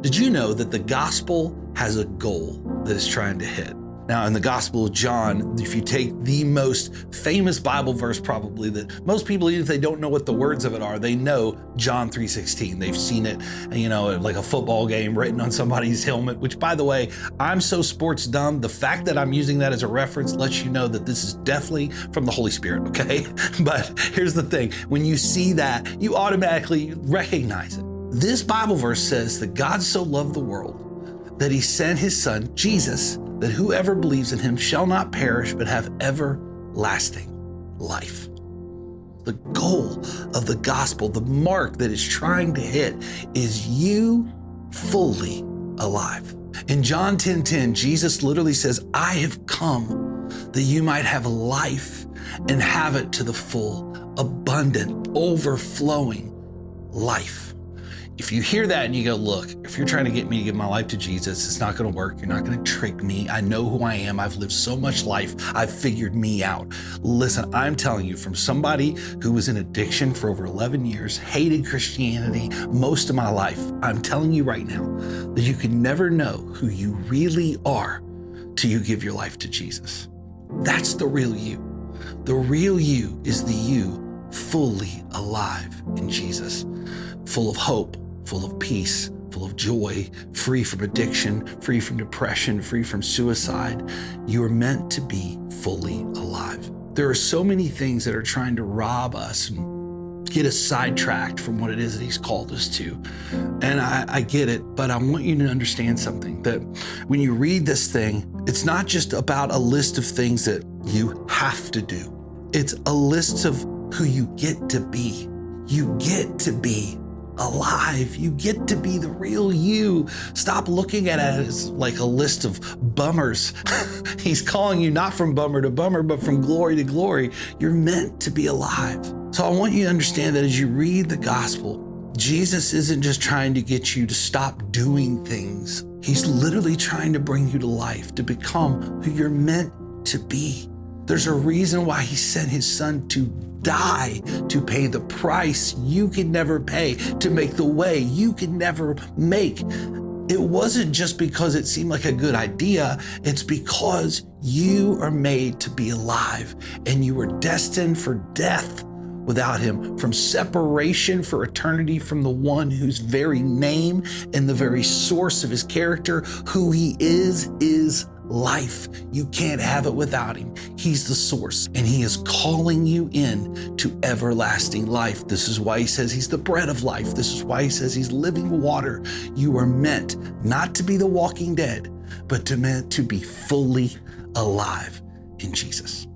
Did you know that the gospel has a goal that it's trying to hit? Now, in the Gospel of John, if you take the most famous Bible verse probably that most people, even if they don't know what the words of it are, they know John 3:16. They've seen it, like a football game written on somebody's helmet, which, by the way, I'm so sports dumb. The fact that I'm using that as a reference lets you know that this is definitely from the Holy Spirit, okay? But here's the thing. When you see that, you automatically recognize it. This Bible verse says that God so loved the world that he sent his son, Jesus, that whoever believes in him shall not perish, but have everlasting life. The goal of the gospel, the mark that it's trying to hit, is you fully alive. In John 10:10, Jesus literally says, I have come that you might have life and have it to the full, abundant, overflowing life. If you hear that and you go, look, if you're trying to get me to give my life to Jesus, it's not going to work. You're not going to trick me. I know who I am. I've lived so much life. I've figured me out. Listen, I'm telling you, from somebody who was in addiction for over 11 years, hated Christianity most of my life, I'm telling you right now that you can never know who you really are till you give your life to Jesus. That's the real you. The real you is the you fully alive in Jesus, full of hope, full of peace, full of joy, free from addiction, free from depression, free from suicide. You are meant to be fully alive. There are so many things that are trying to rob us and get us sidetracked from what it is that he's called us to. And I get it, but I want you to understand something, that when you read this thing, it's not just about a list of things that you have to do. It's a list of who you get to be. You get to be alive. You get to be the real you. Stop looking at it as like a list of bummers. He's calling you not from bummer to bummer, but from glory to glory. You're meant to be alive. So I want you to understand that as you read the gospel, Jesus isn't just trying to get you to stop doing things. He's literally trying to bring you to life, to become who you're meant to be. There's a reason why he sent his son to die, to pay the price you could never pay, to make the way you could never make. It wasn't just because it seemed like a good idea. It's because you are made to be alive and you were destined for death without him, from separation for eternity from the one whose very name and the very source of his character, who he is life. You can't have it without him. He's the source, and he is calling you in to everlasting life. This is why he says he's the bread of life. This is why he says he's living water. You are meant not to be the walking dead, but meant to be fully alive in Jesus.